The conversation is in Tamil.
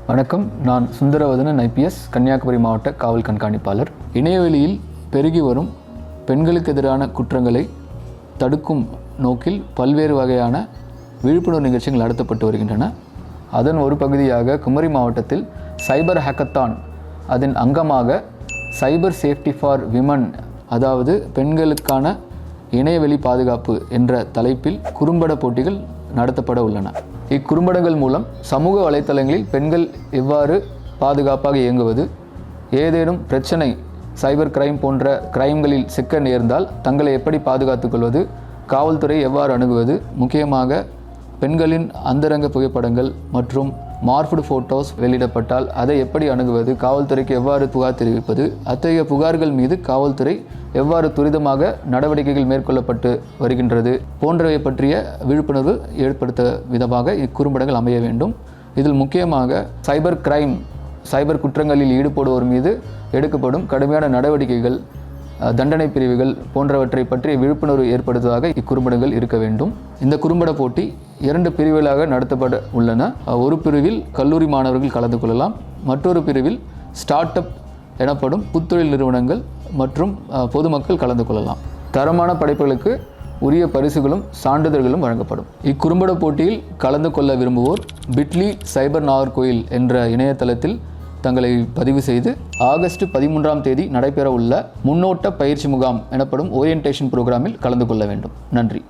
வணக்கம். நான் சுந்தரவதனன் ஐபிஎஸ், கன்னியாகுமரி மாவட்ட காவல் கண்காணிப்பாளர். இணையவெளியில் பெருகி வரும் பெண்களுக்கு எதிரான குற்றங்களை தடுக்கும் நோக்கில் பல்வேறு வகையான விழிப்புணர்வு நிகழ்ச்சிகள் நடத்தப்பட்டு வருகின்றன. அதன் ஒரு பகுதியாக குமரி மாவட்டத்தில் சைபர் ஹேக்கத்தான் அதன் அங்கமாக சைபர் சேஃப்டி ஃபார் விமன், அதாவது பெண்களுக்கான இணையவெளி பாதுகாப்பு என்ற தலைப்பில் குறும்பட போட்டிகள் நடத்தப்பட உள்ளன. இக்குறும்படங்கள் மூலம் சமூக வலைத்தளங்களில் பெண்கள் எவ்வாறு பாதுகாப்பாக இயங்குவது, ஏதேனும் பிரச்சனை சைபர் கிரைம் போன்ற கிரைம்களில் சிக்க நேர்ந்தால் தங்களை எப்படி பாதுகாத்துக் கொள்வது, காவல்துறை எவ்வாறு அணுகுவது, முக்கியமாக பெண்களின் அந்தரங்க புகைப்படங்கள் மற்றும் மார்ஃப்டு ஃபோட்டோஸ் வெளியிடப்பட்டால் அதை எப்படி அணுகுவது, காவல்துறைக்கு எவ்வாறு புகார் தெரிவிப்பது, அத்தகைய புகார்கள் மீது காவல்துறை எவ்வாறு துரிதமாக நடவடிக்கைகள் மேற்கொள்ளப்பட்டு வருகின்றது போன்றவை பற்றிய விழிப்புணர்வு ஏற்படுத்த விதமாக இக்குறும்படங்கள் அமைய வேண்டும். இதில் முக்கியமாக சைபர் குற்றங்களில் ஈடுபடுவோர் மீது எடுக்கப்படும் கடுமையான நடவடிக்கைகள், தண்டனை பிரிவுகள் போன்றவற்றை பற்றிய விழிப்புணர்வு ஏற்படுத்துவதாக இக்குறும்படங்கள் இருக்க வேண்டும். இந்த குறும்பட போட்டி 2 பிரிவுகளாக நடத்தப்பட உள்ளன. ஒரு பிரிவில் கல்லூரி மாணவர்கள் கலந்து கொள்ளலாம், மற்றொரு பிரிவில் ஸ்டார்ட் அப் எனப்படும் புத்தொழில் நிறுவனங்கள் மற்றும் பொதுமக்கள் கலந்து கொள்ளலாம். தரமான படைப்புகளுக்கு உரிய பரிசுகளும் சான்றிதழ்களும் வழங்கப்படும். இக்குறும்பட போட்டியில் கலந்து கொள்ள விரும்புவோர் பிட்லி சைபர் நாகர்கோயில் என்ற இணையதளத்தில் தங்களை பதிவு செய்து ஆகஸ்ட் 13ஆம் தேதி நடைபெற உள்ள முன்னோட்ட பயிற்சி முகாம் எனப்படும் ஓரியன்டேஷன் புரோகிராமில் கலந்து கொள்ள வேண்டும். நன்றி.